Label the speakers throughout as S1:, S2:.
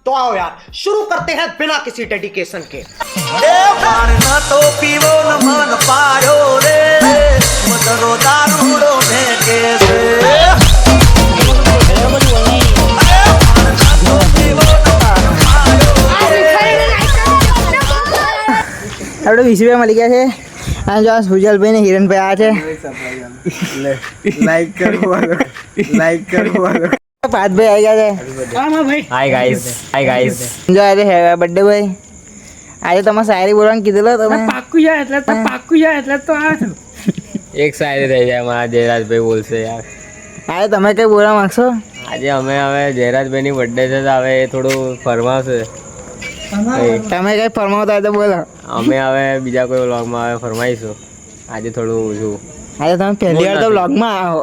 S1: तो आओ यार शुरू करते हैं बिना किसी डेडिकेशन के।
S2: तो पीवो न मन पायो रे मदरो दारूड़ो में कैसे
S3: આપણે 20 રૂપિયા મળી ગયા છે અને જો સુજલભાઈ ને હિરણભાઈ આ છે
S4: લાઈક કરો
S3: પાર્થભાઈ આવી ગયા છે
S5: હાય ગાઈસ
S3: જો આજે બર્થડે ભાઈ આજે તમારે શાયરી બોલવાનું કીધેલો તમે
S6: પાક્કું જાય એટલે તો આ છું
S5: એક શાયરી થઈ જાય મારા જયરાજભાઈ બોલશે યાર
S3: આજે તમે કઈ બોલવા માંગશો
S5: આજે અમે હવે જયરાજભાઈની બર્થડે છે તો હવે થોડું ફરમાવશે
S3: તમે કઈ ફરમાવતા હોય તો બોલો
S5: અમે હવે બીજા કોઈ વ્લોગમાં હવે ફરમાઈશું આજે થોડું ઓછું
S3: આજે તમે પહેલી વાર તો વ્લોગમાં આવો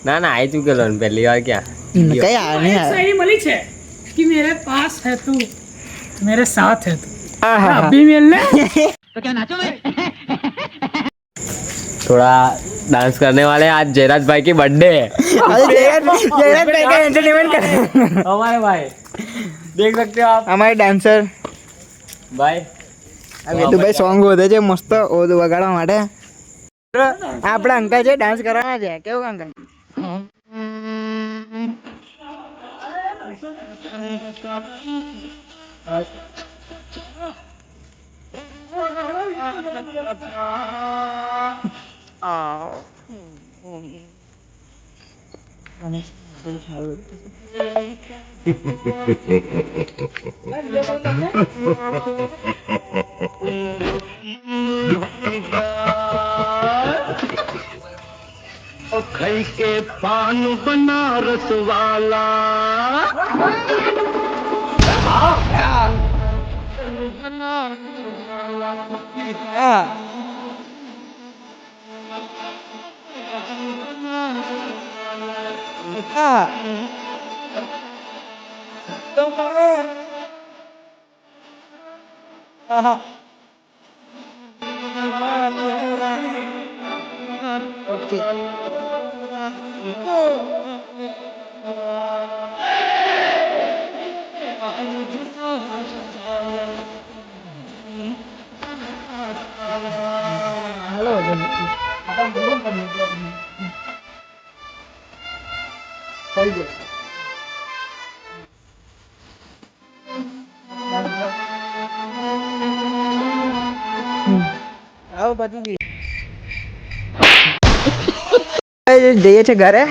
S5: ના આવી ચૂકેલો ને પહેલી વાર ક્યાં
S3: કઈ આ નહીં આવે
S6: शायरी मिली है कि मेरे पास है तू मेरे साथ है तू
S3: आहा।
S6: अभी मिल ले
S5: थोड़ा डांस करने वाले हैं। आज जयराज भाई की बर्थडे है
S3: अरे जयराज भाई का एंटरटेनमेंट कर
S5: हमारे भाई देख सकते हो आप
S3: અમારે ડાન્સર
S5: भाई
S3: આ વેદુભાઈ સોંગ ગોતે છે મસ્ત ઓદ વગાડવા માટે આપણા અંકલ છે ડાન્સ કરવાના છે કેવું અંકલ
S2: खई के पान बनारस वाला
S3: જઈએ છે ઘરે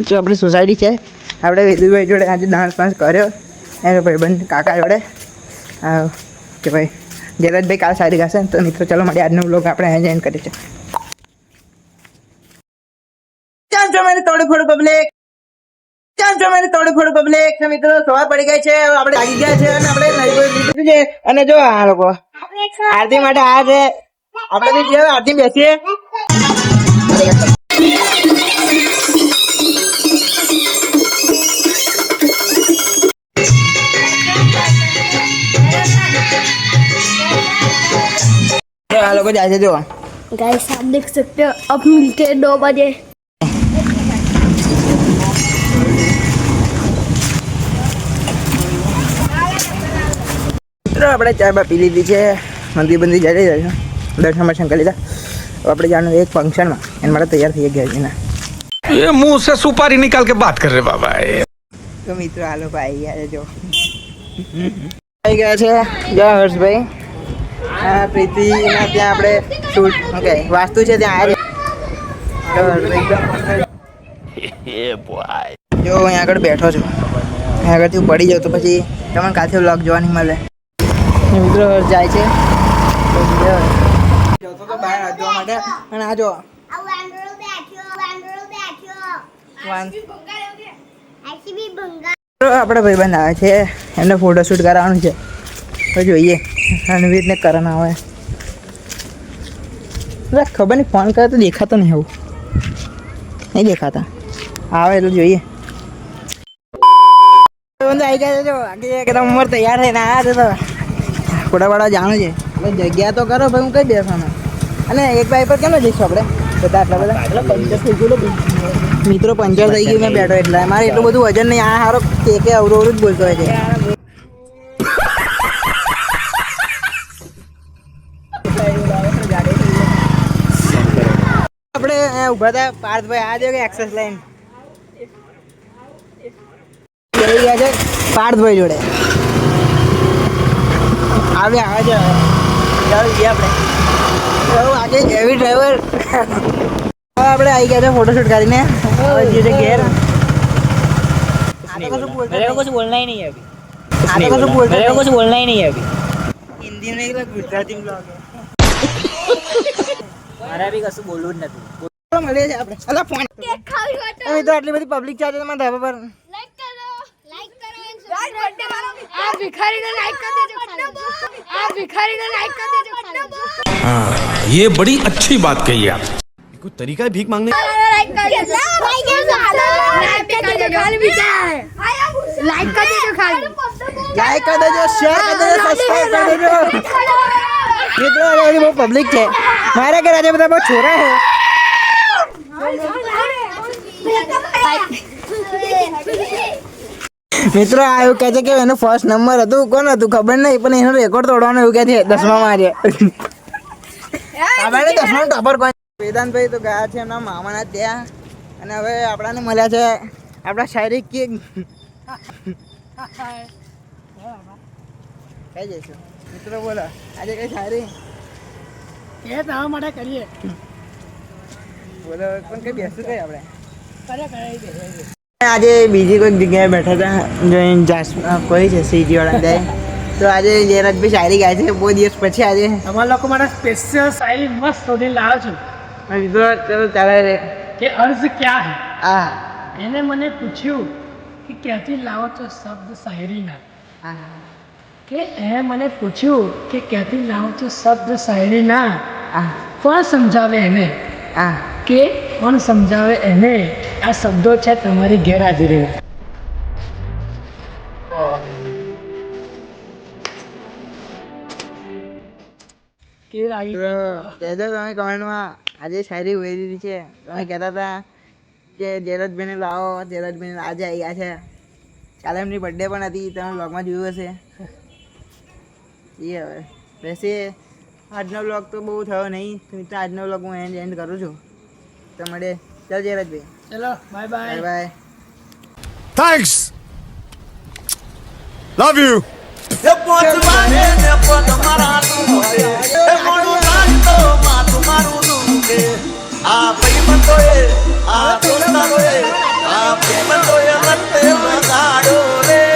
S3: જો આપણી સોસાયટી છે આપણે વેદુભાઈ જોડે આજે ડાન્સ વાન્સ કર્યો એનો ભાઈબંધ કાકા જોડે કે ભાઈ જયરાજભાઈ કાલ સારી ગાશે તો મિત્રો ચાલો મળીએ આજનો વ્લોગ આપણે અહીંયા જોઈન કરીએ છીએ ચાલ છો મારી તોડી ફોડ પબ્લિક તો મિત્રો સવાર પડી ગઈ છે આપણે લાગી ગયા છે અને આપણે લીધું છે અને જો આ લોકો આરતી માટે આ છે આપણે બી આરતી બેસીએ આ લોકો જાય છે જો
S7: गाइस आप देख सकते हो अब मिलते हैं 2 बजे
S3: આપણે ચા બા પી લીધી છે મંદિર બંદી જઈ રહ્યા છે દર્શન કરી લીધા આપણે જાણું એક ફંક્શનમાં એના માટે તૈયાર થઈ ગયા છે ને
S4: ये मुंह से सुपारी निकाल के बात कर रहे बाबा
S3: તો મિત્રો આ લોકો આવી ગયા છે જો આવી ગયા છે જય હર્ષભાઈ હા પ્રીતિના ત્યાં આપણે શૂટ ઓકે વાસ્તુ છે ત્યાં આવ્યા જો અહીં આગળ બેઠો છું અહીં આગળથી પડી જાઉં તો પછી તમને કાલથી વ્લોગ જોવા નહીં મળે મિત્રો જાય છે જતો તો બહાર જોવા માટે અને આ જો આપણા ભાઈબંધ આવે છે એમને ફોટોશૂટ કરાવવાનું છે તો જોઈએ રણવીર ને કરણ આવે ખબર નહીં ફોન કરે તો દેખાતો નહીં એવું નહીં દેખાતા આવે એટલે જોઈએ આવી ગયા જો એકદમ ઉંમર તૈયાર થઈને આવ્યા છે તો ફોટાવાળા જાણું છે એટલે જગ્યા તો કરો ભાઈ હું કઈ બેસવાનું અને એક ભાઈ પર કેમ જઈશું આપણે બધા આટલા બધા પંચર થઈ ગયું મિત્રો પંચર થઈ ગયું મેં બેઠો એટલે મારે એટલું બધું વજન નહીં આ સારો કે અવરું જ બોલતો હોય છે ઊભા હતા પાર્થભાઈ આ જો કે એક્સેસ લાઈન બેસી ગયા છે પાર્થભાઈ જોડે આવે છે ચાલો જઈએ આપણે આજે હેવી ડ્રાઈવર હવે આપણે આવી ગયા છે ફોટોશૂટ કરીને હવે જઈએ છે ઘેર
S8: मेरे को कुछ बोलना ही नहीं है अभी
S3: बोलते
S8: मेरे को कुछ बोलना ही नहीं है अभी
S3: હિન્દી में एक गुजराती ब्लॉग
S8: મારે બી કશું બોલવું જ નથી
S3: મળીએ છીએ આપણે અલા ફોન મિત્રો આટલી બધી પબ્લિક છે તમારા ધાબા પર
S7: लाइक करो आप भिखारी ने लाइक कर दीजिए आप भिखारी ने लाइक कर दीजिए
S4: हाँ ये बड़ी अच्छी बात कही आप
S2: कोई तरीका है भीख मांगने
S7: लाइक कर दीजिए खाली बिचा है लाइक कर दीजिए खाली
S3: લાઈક કરી દેજો શેર કરી દેજો સબસ્ક્રાઇબ કરી દેજો મિત્રો આજે બહુ પબ્લિક છે મારા ઘરે આજે બધા બહુ છોરા છે મિત્રો આ એવું કહે છે કે એનું ફર્સ્ટ નંબર હતું કોણ હતું ખબર નહીં પણ એનો રેકોર્ડ તોડવાનું એવું કહે છે 10માં આજે ખબર નહીં 10માં ટોપર કોણ વેદાંતભાઈ તો ગયા છે એમના મામાના ત્યાં અને હવે આપણાને મળ્યા છે આપણા શાયરી કે કઈ જઈશું મિત્રો બોલો આજે કઈ શાયરી
S6: એ તમારા માટે કરીએ
S3: બોલો પણ કઈ બેસું કઈ આપણે
S6: કરે
S3: આજે બીજી કોઈક જગ્યાએ બેઠા હતા જો જાસ કોઈ છે સીજી વાળા જાય તો આજે જયરાજભાઈ શાયરી ગાય છે બહુ દિવસ પછી આજે
S6: તમારા લોકો માટે સ્પેશિયલ શાયરી મસ્ત શોધી લાવ્યો છું
S3: મિત્રો ચલો ચાલે
S6: કે અર્જ ક્યાં હે
S3: હા
S6: એને મને પૂછ્યું કે ક્યાંથી લાવો છો શબ્દ શાયરીના
S3: હા
S6: કે એ મને પૂછ્યું કે ક્યાંથી લાવો છો શબ્દ શાયરીના
S3: હા
S6: કોણ સમજાવે એને
S3: હા
S6: કે કોણ સમજાવે એને આ શબ્દો છે તમારી ગેરહાજરી કે લાગી
S3: કહેજો તમે કમેન્ટમાં આજે શાયરી ઉમેરી છે તમે કહેતા હતા કે જયરાજભાઈને લાવો જયરાજભાઈને આજે આવી ગયા છે કાલે એમની બર્થડે પણ હતી તમે બ્લોગમાં જોયું હશે એ હવે વૈસે આજનો બ્લોગ તો બહુ થયો નહીં મિત્રો આજનો બ્લોગ હું એન્ડ કરું છું તો મળે ચાલ જયરાજભાઈ
S6: ચલો bye bye
S3: bye bye
S4: thanks love you
S2: એ પોચવાને ને પગ મારા તું એ મોડું જાણતો માથું મારું દુખે આ ભાઈબંધોએ આ દોસ્તારોએ આ ભાઈબંધોએ રસ્તે વગાડો રે